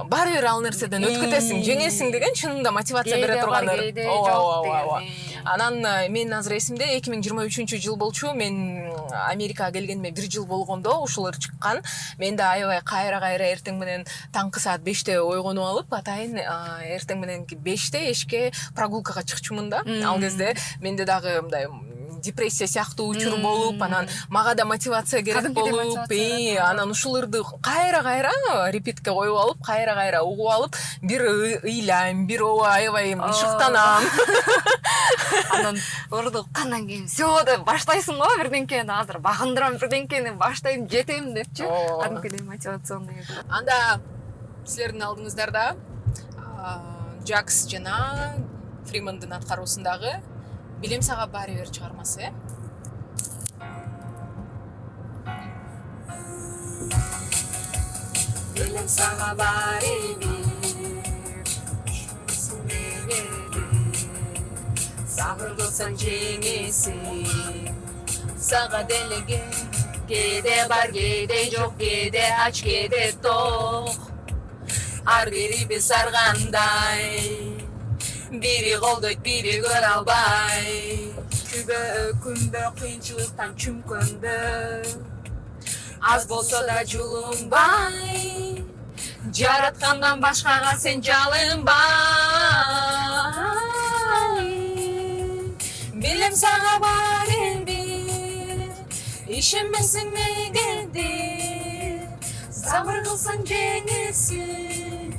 баары бир ал нерседен өткөтөсүң, жеңесиң деген чынында мотивация бере турган ыр. Анан мен азыр эсимде 2023-жыл болчу, мен Америкага келгениме 1 жыл болгондо ушул ыр чыккан. Мен да аябай кайра эртең менен таңкы саат 5те ойгонуп алып, атайын эртең менен 5те эшикке прогулкага чыкчумун да. Ал кезде менде дагы мындай депрессия сыяктуу учур болуп, анан мага да мотивация керек Кадимкидей болуп, мотивация, анан ушуларды кайра репитке коюп алып, кайра угуп алып, бир ыйлайм, бир аябай шыктанам. Анан орду уккандан кийин всё деп баштайсың го, бирденкени азыр багындырам, бирденкени баштайм, жетем депчи. Кадимкидей мотивационный кетип. Анда силердин алдыңыздарда Джакс жана Фримандын аткаруусундагы Билем сага баары бир чыгармасы. Билем сага баары Сабыр кылсаң жеңесиң, сага делеге кээде бар, кээде жок, кээде ач, кээде ток. Ар бирибиз аргандай, бири колдойт, бири көрө албай. Күбө кыйынчылыктан чүмкөндө, аз болсо да жулунбай. Жараткандан башкага сен жалынбай. Билем сага баары бир, ишенбесең негедир. Сабыр кылсаң жеңесиң,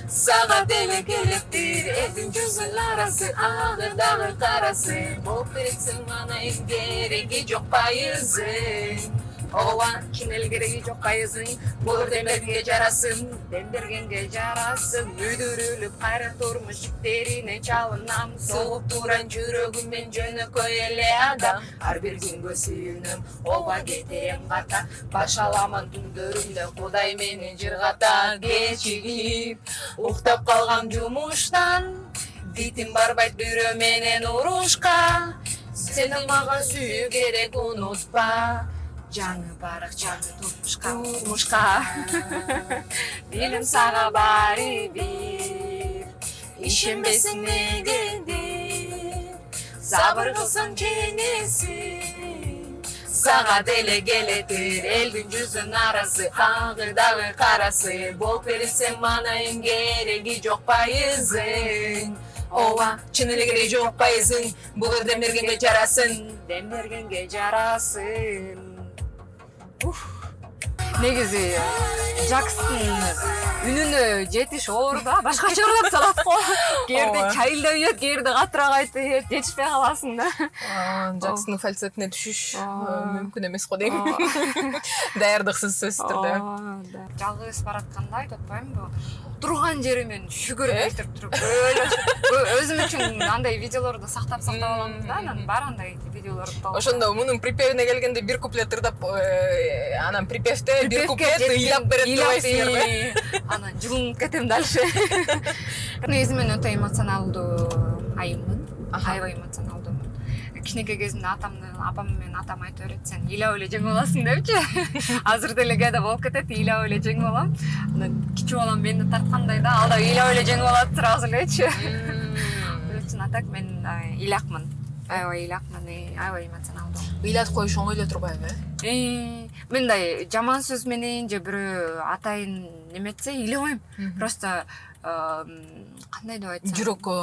сага деле келиптир. Элдин жүзүн арасы, агырдагы карасы. Болуп бересиң ана кереги жок пайызың. Ооба, чын эле кереги жок пайызың. Бул демергенге жарасын, дембергенге жарасын. Үйдүрүлүп кайра турмуш жиктерине чалынам. Согуп туран жүрөгүммен жөнөкөй эле адам. Ар бир күнгө сүйүнөм, ооба кетем ката. Баш аламан түндөрүмдө Кудай мени жыргата. Кечигип, уктап калгам жумуштан. Дитим барбайт бирөө менен урушка. Сени мага сүйүү керек, унутпа. Жаңы барак, жаңы турмушка. Билем сага баары бир, ишенбесең негедир. Сабыр кылсаң жеңесиң, сага деле келетир. Элдин жүзүн арасы, агырдагы карасы. Болуп бересең манайым, кереги жок пайызың. Ооба, чын эле кереги жок пайызың. Бул дембергенге жарасын, дембергенге жарасын. Негизи Джакстын үнүнө жетиш оор да, башкача ырдап салат го. Кээде чайылдап ийет, кээде катыраак айтып, жетишпей каласың да. Джакстын фальцетине түшүш мүмкүн эмес го дейм. Даярдыксыз сөзсүз түрдө. Жалгыз баратканда айтып атпаймынбы? Турган жеримен шүгүрүп өлтүрүп туруп, өзүм үчүн андай видеолорду сактап алам да, анан бар андай видеолорду тауып. Ошондо мунун припевине келгенде бир куплет ырдап, анан припевте бир куплет ыйлап берет дебайсыңарбы? Анан жылынып кетем дальше. Негизи мен өтө эмоционалдуу айыммын, аябай эмоционалдуумун. Кичинекей кезимде апам менен атам айтып берет, сен ыйлап эле жеңип аласың депчи. Азыр деле кээде болуп кетет, ыйлап эле жеңип алам. Анан кичүү балам мени тарткандай да, ал да ыйлап эле жеңип алат сразу элечи. Үчүн атак мен ыйлакмын. Аябай ыйлакмын, аябай эмоционалдуу. Ыйлатып коюш оңой эле турбайбы? Мындай жаман сөз менен же бирөө атайын неметсе ыйлабайм. Просто кандай деп айтсам, Жүрөккө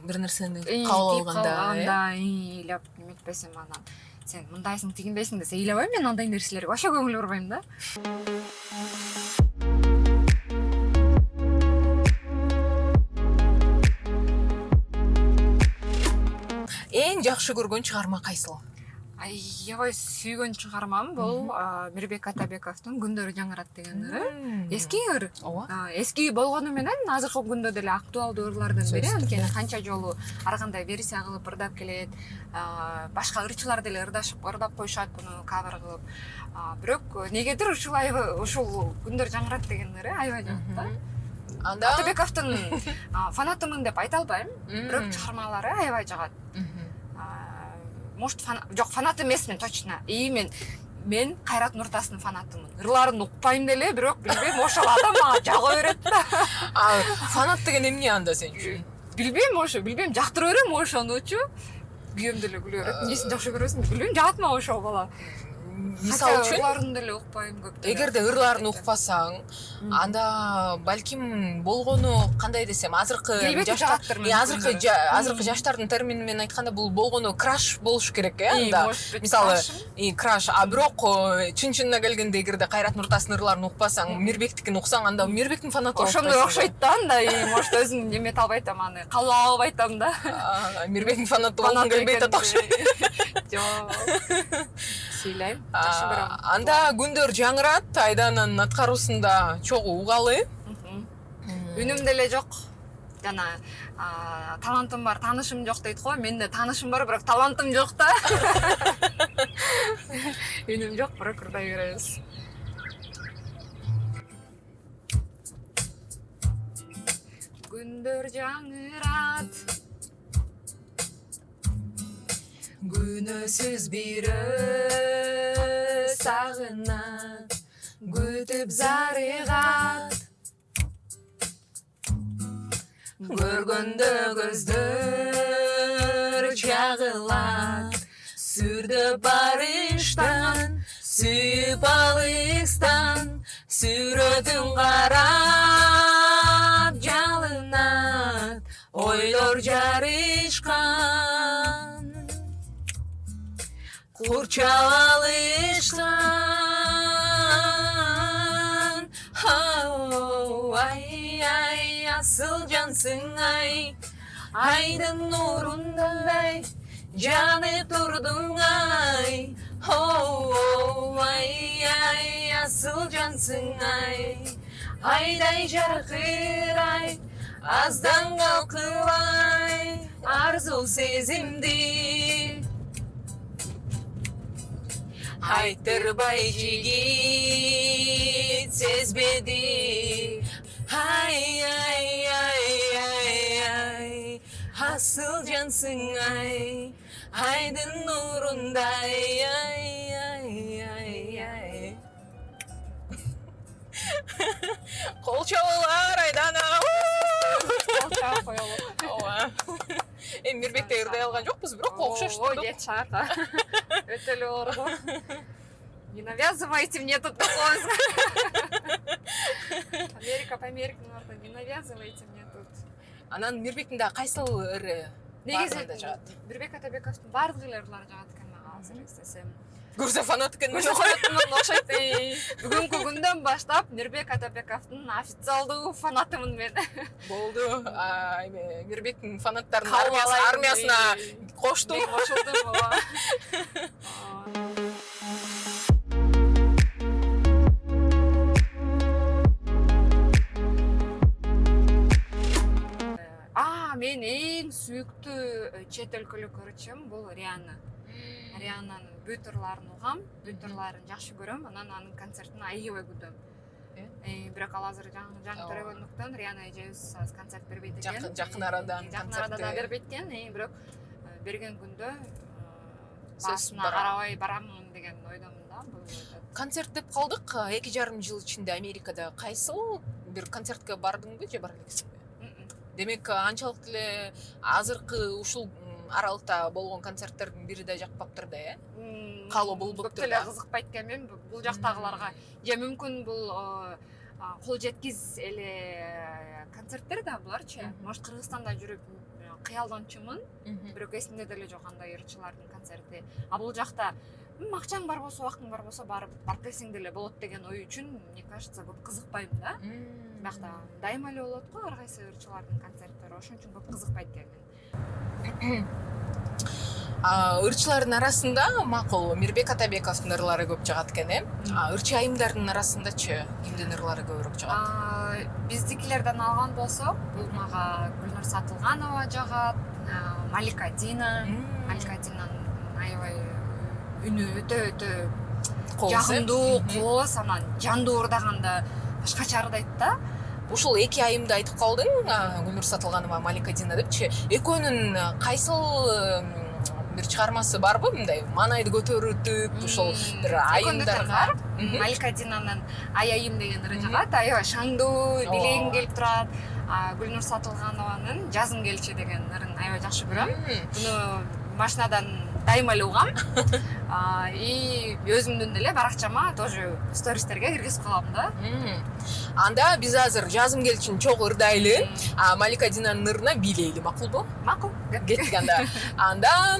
бир нерсени кабыл алганда, ыйлап неметпесем анан сен мындайсың, тигиндейсиң десе ыйлабайм мен андай нерселерге. Вообще көңүл бурбайм да. Эң жакшы көргөн чыгарма кайсыл? Аябай сүйгөн чыгармам бул Мирбек Атабековдун Күндөр жаңырат деген эски ыр. Эски болгону менен азыркы күндө деле актуалдуу ырлардын бири. Анткени канча жолу ар кандай версия кылып ырдап келет. Башка ырчылар деле ырдап коюшат буну кавер кылып. Бирок негедир ушул Күндөр жаңырат деген ыры аябай жагат да. Анда Атабековдун фанатымын деп айта албайм, бирок чыгармалары аябай жагат. Может, жок, фанат эмесмин точно. Мен Кайрат Нуртастын фанатымын. Ырларын укпайм деле, бирок билбейм, ошол адам мага жага берет да. Фанат деген эмне анда сен үчүн? Билбейм, жактыра берем ошонучу. Күйөөм деле күлө берет. Эмнесин жакшы көрөсүң? Билбейм, жагат мага ошол бала. мисалы үчүн ырларын деле укпайм көп. эгерде ырларын укпасаң, анда балким болгону кандай десем, азыркы жаштардын термини менен айтканда бул болгону краш болуш керек, анда. Мисалы, краш, а бирок чын-чынына келгенде эгерде Кайрат Нуртастын ырларын укпасаң, Мирбектикин уксаң, анда Мирбектин фанаты болуп ошондой окшойт да анда, может өзүм эмете албай атам, аны кабыл албай атам да. Мирбектин фанаты болгоң келбей атат окшойт. Жок. Сүйлөйм, жакшы көрөм. Анда күндөр жаңырат, Айдананын аткаруусунда чогуу угалы. Үнүм деле жок. Жана талантым бар, таанышым жок дейт го. Менде таанышым бар, бирок талантым жок да. Үнүм жок, бирок ырдай беребиз. Күндөр жаңырат, Күнөсүз бирөө сагынат, күтүп зарыгат. Көргөндө көздөр чагылат, сүрдө барыштан, сүйүп алыстан, сүрөтүн карап жалынат, ойлор жарышкан. Курчап алышкан, ай, асыл жансың ай, айдын нурундай жанып турдуң ай, ай, асыл жансың ай, айдай жаркырай, аздан калкыбай, арзу сезимди. Айтырбай жигит сезбеди, ай, асыл жансың ай, айдын нурундай, ай. Кол чабуулар Айдана. Кол чабып коелу. Ооба. Мирбекте ырдай алган жокпуз, бирок окшоштурдук. Ой, чака. Өтө эле оор го. Не навязывайте мне тут такое. Америка по Американын ордо, не навязывайте мне тут. Анан Мирбектин да кайсыл ыры Негизи жагат. Мирбек Атабековдун баардык эле ырлары жагат экен мага, азыр эстесем. көрсө фанат экенмин. Окшойт. Бүгүнкү күндөн баштап Мирбек Атабековдун официалдуу фанатымын мен. Болду. Мирбектин фанаттарынын армиясына коштум. Кошулдум. Мен эң сүйүктүү чет өлкөлүк ырчым бул Риана. Риананын бүт ырларын угам, бүт ырларын жакшы көрөм, анан анын концертин аябай күтөм. Бирок ал азыр жаңы төрөгөндүктөн Риана эжебиз азыр концерт бербейт экен. Жакын арада да бербейт экен, бирок берген күндө сөзүнө карабай барамын деген ойдомун да. Концерт деп калдык. 2,5 жыл ичинде Америкада кайсыл бир концертке бардыңбы же бара элексиңби? Демек, анчалык деле азыркы ушул аралыкта болгон концерттердин бири да жакпаптыр да, Калуу болбоптур. Көп деле кызыкпайт экен мен бул жактагыларга. Же мүмкүн бул кол жеткиз эле концерттер да буларчы. Может, Кыргызстанда жүрүп кыялданчумун, бирок эсимде деле жок андай ырчылардын концерти. А бул жакта акчаң бар болсо, убактың бар болсо барып келсең деле болот деген ой үчүн, мне кажется, көп кызыкпайм да. Бирокта дайыма эле болот го ар кайсы ырчылардын концерттери, ошон үчүн көп кызыкпайт экен мен. Ырчылардын арасында макул Мирбек Атабековдун ырлары көп жагат экен, ырчы айымдардын арасындачы кимдин ырлары көбүрөөк жагат? Биздикилерден алган болсок, бул мага Гүлнур Сатылганова жагат, Малика Дина. Малика Динанын аябай үнү өтө жагымдуу, кооз, анан жандуу ырдаганда башкача ырдайт да. Ушул эки айымды айтып калдың, Гүлнур Сатылганова, Малика Дина депчи. Экөөнүн кайсыл бир чыгармасы барбы мындай маанайды көтөрүтүп, ушул бир айымдарга? Малика Динанын Ай айым деген ыры жагат, аябай шаңдуу, билегиң келип турат. Гүлнур Сатылганованын Жазым келчи деген ырын аябай жакшы көрөм. Буну машинадан дайыма эле угам. И өзүмдүн деле баракчама тоже стористерге киргизип коем да. Анда биз азыр жазым келишин чогуу ырдайлы. Малика Динанын ырына бийлейли, макулбу? Макул. Кеттик анда. Анда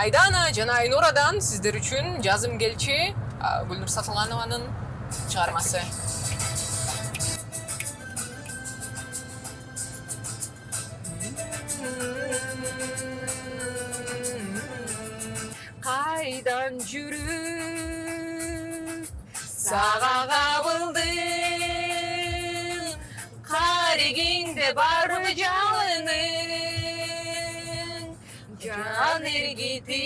Айдана жана Айнурадан сиздер үчүн жазым келчи Гүлнур Сатылганованын чыгармасы. Кайдан жүрүп сага кабылдым, карегиңде барбы жалының, жан эргитип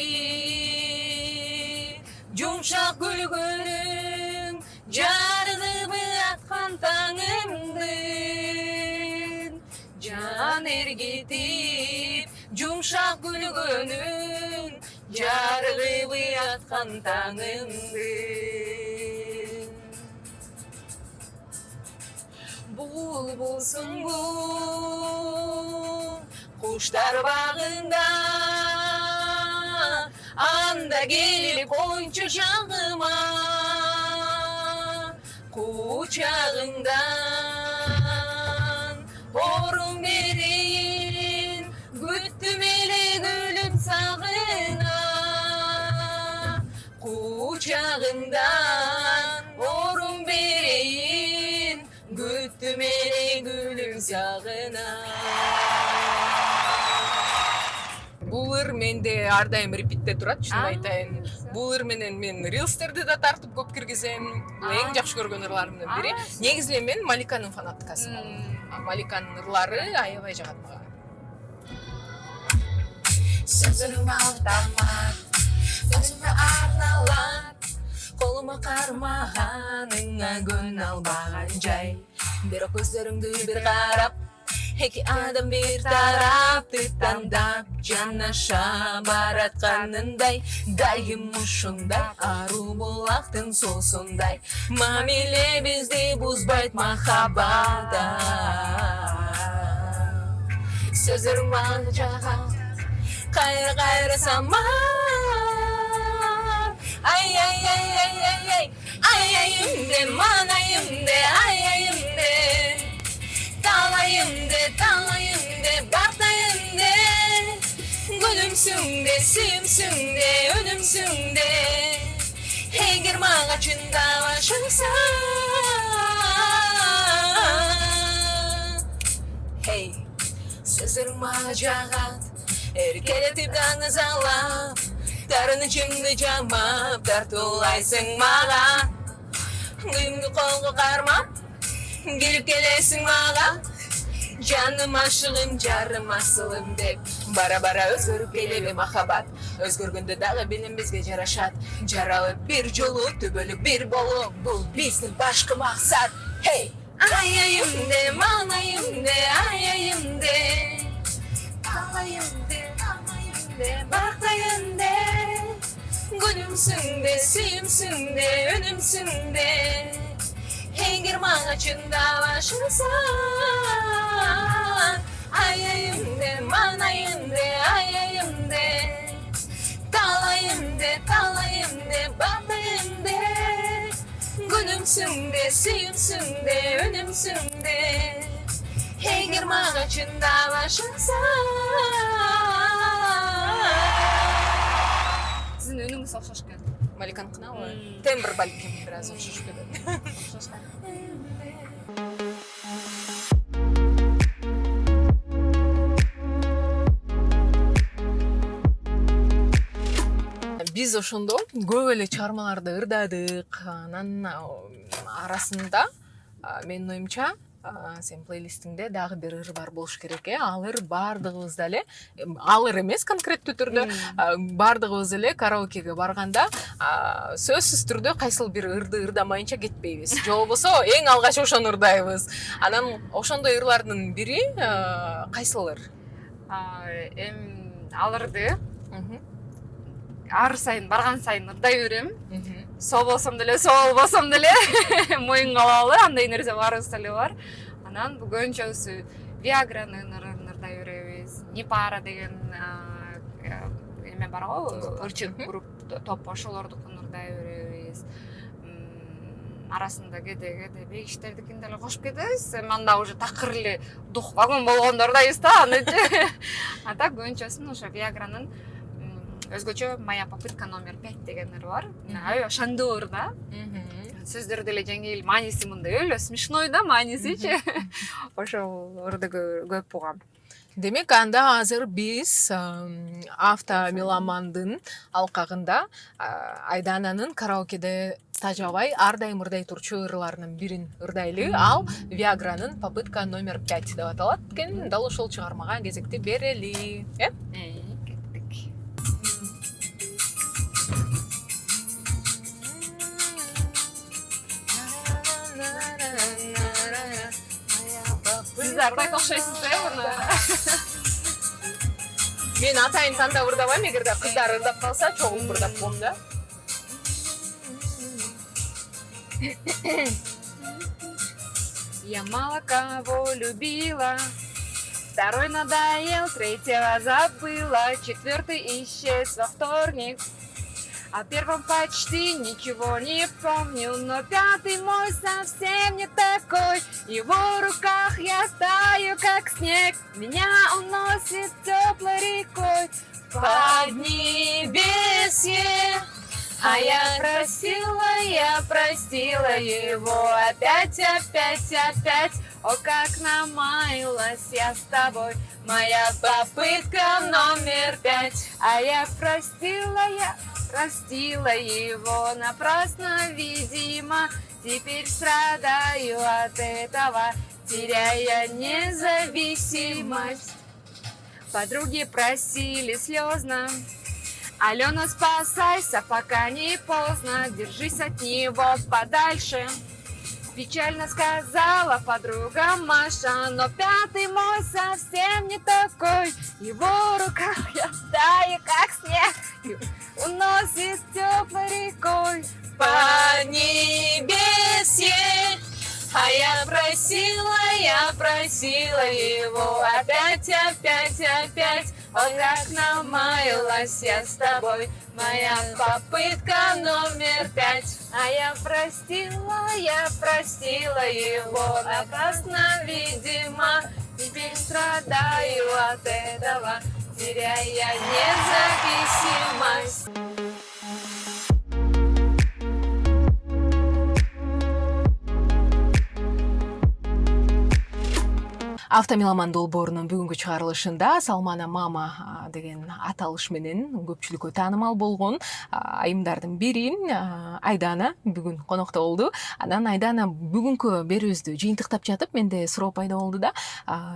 жумшак күлгөнүң, жарылыбы аткан таңымдын, жан эргитип жумшак күлгөнүң, жарылыбы аткан таңымдын. Булбулсуң бу куштар багында, анда келип койчу жагыма, кучагыңдан орун берейин, күттүм эле гүлүм сагына, кучагыңдан орун берейин, күттүм эле гүлүм сагына. Бул ыр менде ар дайым репитте турат, чын айтайын. Бул ыр менен мен рилстерди да тартып көп киргизем. Эң жакшы көргөн ырларымдын бири. Негизи эле мен Маликанын фанаткасымын. Маликанын ырлары аябай жагат мага. Сөзүм алтамат, өзүмө арналат, колума кармаганыңа көн албаган жай. Бирок көздөрүңдү бир карап, эки адам бир тарапты тандап, жанаша баратканындай, дайым ушундай аруу булактын суусундай, мамилебизди бузбайт махаббат. Сөзүрүң мага жагат, кайра самат, ай, айымде, манайымде, айымде, талайымде, бактайымде, гүлүмсүңде, сүйүмсүңде, өнүмсүңде, эгер мага чындап ашыксаң, хей, сөзүрүң мага жагат, эркелетип даңыз алап, тарынычыңды жамап, тартуулайсың мага, күйүңдү колго кармап, келип келесиң мага, жаным ашыгым, жарым асылым деп, бара-бара өзгөрүп келеби махаббат, өзгөргөндө дагы билим бизге жарашат, жаралып бир жолу, түбөлүп бир болуу, бул биздин башкы максат. Хей, айымде, манайымде, айымде, талайымде, бактайымде, гүлүмсүңде, сүйүмсүңде, өнүмсүңде, эгер мага чындап ашыксаң, айымде, манайымде, айымде, талайымде, бактайымде, гүлүмсүңде, сүйүмсүңде, өнүмсүңде, эгер мага чындап ашыксаң. Сиздин үнүңүз окшош экен. Маликаныкынабы? Тембр балким бир аз окшош келет. Биз ошондо көп эле чыгармаларды ырдадык. Анын арасында менин оюмча сен плейлистиңде дагы бир ыр бар болуш керек. Ал ыр бардыгыбызда эле, ал ыр эмес конкреттүү түрдө, бардыгыбыз эле караокеге барганда сөзсүз түрдө кайсыл бир ырды ырдамайынча кетпейбиз. Же болбосо эң алгач ошону ырдайбыз. Анан ошондой ырлардын бири кайсыл ыр? Ал ырды ар сайын барган сайын ырдай берем. Сол болсом деле, сол болбосом деле моюнга алалы, андай нерсе баарыбызда эле бар. Анан көбүнчөсү Виагранын ырын ырдай беребиз. Непара деген неме бар го, ырчын групп топ, ошолордукун ырдай беребиз. Арасында кеде бейиштердикин деле кошуп кетебиз. Анда уже такыр эле дух вагон болгондордойбуз да, анычы. А так көбүнчөсүн ошо Viagra'нын өзгөчө моя попытка номер 5 дегендер бар. Аябай ошондой ыр да. Сөздөрү деле жеңил, мааниси мындай эле смешной да, маанисичи. Ошол ырды көп угам. Демек анда азыр биз автомеломандын алкагында Айдананын караокеде тажабай ар дайым ырдай турчу ырларынын бирин ырдайлы. Ал Viagra'нын попытка номер 5 деп аталат экен. Дал ошол чыгармага кезекти берели. Кеттик. Сиз ырдай окшойсуз муну? Мен атайын тандап ырдабайм, эгерде кыздар ырдап калса, чогулуп ырдап коем да. Я мало кого любила, второй надоел, третьего забыла, четвертый исчез во вторник. О первом почти ничего не помню, но пятый мой совсем не такой. В его руках я таю, как снег, меня уносит теплой рекой в поднебесье. А я просила его опять. О, как намаялась я с тобой, моя попытка номер 5. А я простила его напрасно, видимо. Теперь страдаю от этого, теряя независимость. Подруги просили слезно: Алена, спасайся, пока не поздно, держись от него подальше. Печально сказала подруга Маша, но пятый мой совсем не такой. В его руках я таю, как снег, уносит теплой рекой по небесье. А я просила его опять. Ой, как намаялась я с тобой, моя попытка номер 5. А я простила его напрасно, видимо. Теперь страдаю от этого, теряя независимость. Автомеломан долбоорунун бүгүнкү чыгарылышында Салмана мама деген аталыш менен көпчүлүккө таанымал болгон айымдардын бири Айдана бүгүн конокто болду. Анан Айдана бүгүнкү берүүбүздү жыйынтыктап жатып менде суроо пайда болду да,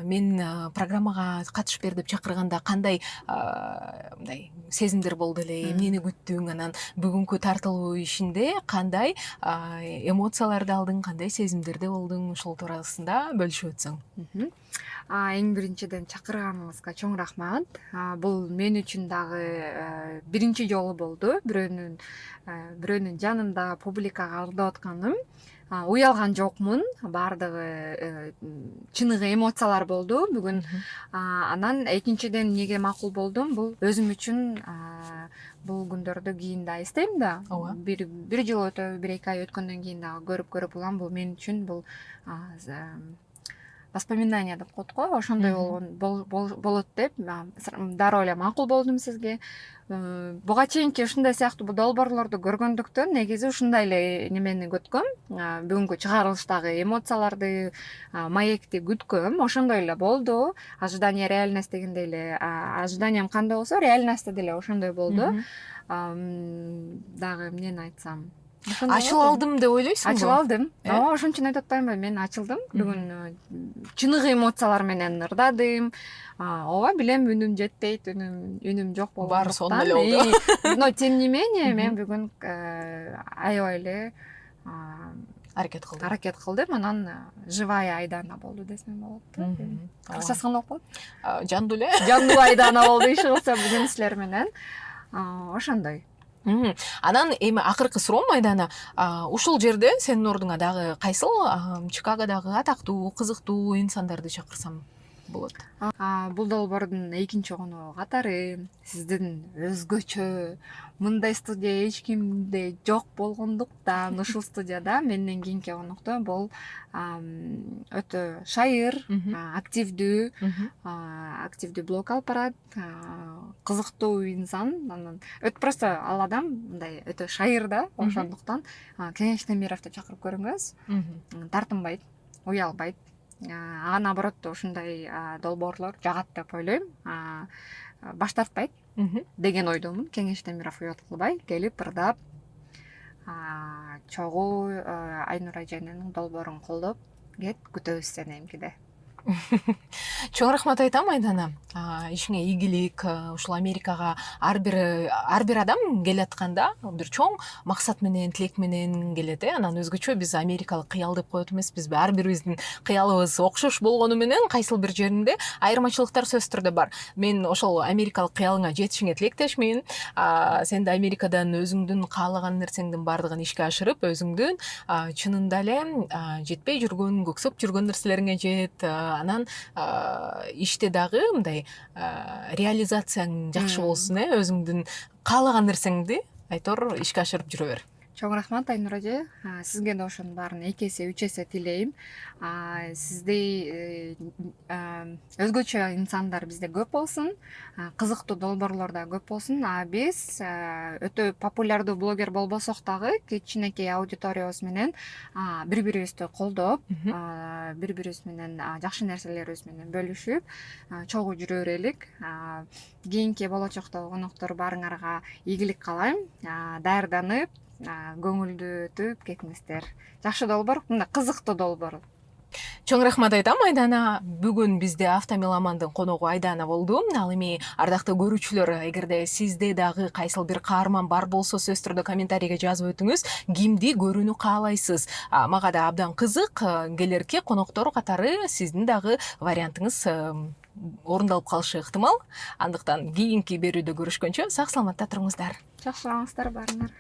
мен программага катышып бер деп чакырганда кандай мындай сезимдер болду эле, эмнени күттүң, анан бүгүнкү тартылуу ишинде кандай эмоцияларды алдың, кандай сезимдерде болдуң, ошол туурасында бөлүшүп өтсөң. Эң биринчиден чакырганыңызга чоң рахмат. Бул мен үчүн дагы биринчи жолу болду. Бирөөнүн жанында публикага ырдап атканым. Уялган жокмун. Бардыгы чыныгы эмоциялар болду бүгүн. Анан экинчиден эмнеге макул болдум? Бул өзүм үчүн бул күндөрдү кийин да эстейм да. Бир жыл өтө, 1-2 ай өткөндөн кийин дагы көрүп улам, бул мен үчүн бул воспоминания деп коет го, ошондой болот деп дароо эле макул болдум сизге. Буга чейинки ушундай сыяктуу долбоорлорду көргөндүктөн негизи ушундай эле немени күткөм. Бүгүнкү чыгарылыштагы эмоцияларды, маекти күткөм. Ошондой эле болду. Ожидание реальность дегендей эле, ожиданиям кандай болсо, реальность деле ошондой болду. Дагы эмнени айтсам, Ачыл алдым деп ойлойсуңбу? Ачыл алдым. Ошон үчүн айтып атпаймынбы, мен ачылдым. Бүгүн чыныгы эмоциялар менен ырдадым. Ооба, билем, үнүм жетпейт, үнүм жок болду. Баары сонун эле болду. Но тем не менее, мен бүгүн аябай эле аракет кылдым. Анан живая Айдана болду десем болот. Кыргызчасы кандай болуп калды? Жандуу эле. Жандуу Айдана болду иши кылса бүгүн силер менен. Ошондой. Анан эми акыркы суроом Айдана, ушул жерде сенин ордуңа дагы кайсыл Чикагодагы атактуу, кызыктуу инсандарды чакырсам? болот. Бул долбоордун экинчи коногу катары сиздин өзгөчө мындай студия эч кимде жок болгондуктан ушул студияда менден кийинки конокто бул өтө шайыр, активдүү блог алып барат, кызыктуу инсан. Анан просто ал адам мындай өтө шайыр да, ошондуктан Кеңеш Темировду чакырып көрүңүз. Тартынбайт, уялбайт. Ага наоборот ушундай долбоорлор жагат деп ойлойм. Баш тартпайт деген ойдомун. Кеңеш Темиров уят кылбай келип ырдап чогуу Айнура эженин долбоорун колдоп күтөбүз сени эмкиде. Чоң рахмат айтам Айдана. Ишиңе ийгилик. Ушул Америкага ар бир адам келатканда бир чоң максат менен, тилек менен келет. Анан өзгөчө биз америкалык кыял деп коет эмеспизби? Ар бирибиздин кыялыбыз окшош болгону менен кайсыл бир жеринде айырмачылыктар сөзсүз түрдө бар. Мен ошол америкалык кыялыңа жетишиңе тилектешмин. Сен да Америкадан өзүңдүн каалаган нерсеңдин баардыгын ишке ашырып, өзүңдүн чынында эле жетпей жүргөн, көксөп жүргөн нерселериңе жет. Анан иште дагы мындай реализацияң жакшы болсун, өзүңдүн каалаган нерсеңди айтор ишке ашырып жүрө бер. Чоң рахмат Айнура эже. Сизге да ошонун баарын 2 эсе 3 эсе тилейм. Сиздей өзгөчө инсандар бизде көп болсун, кызыктуу долбоорлор да көп болсун. Биз өтө популярдуу блогер болбосок дагы кичинекей аудиториябыз менен бири-бирибизди колдоп, бири-бирибиз менен жакшы нерселерибиз менен бөлүшүп, чогуу жүрө берелик. Кийинки болочокто коноктор баарыңарга ийгилик каалайм. Даярданып, көңүлдүү өтүп кетиңиздер. Жакшы долбоор, мындай кызыктуу долбоор. Чоң рахмат айтам Айдана. Бүгүн бизде Автомеломандын коногу Айдана болду. Ал эми ардактуу көрүүчүлөр, эгерде сизде дагы кайсыл бир каарман бар болсо сөзсүз түрдө комментарийге жазып өтүңүз. Кимди көрүүнү каалайсыз? Мага да абдан кызык. Келерки коноктор катары сиздин дагы вариантыңыз орундалып калышы ыктымал. Андыктан кийинки берүүдө көрүшкөнчө сак саламатта туруңуздар. Жакшы болуңуздар баарыңар.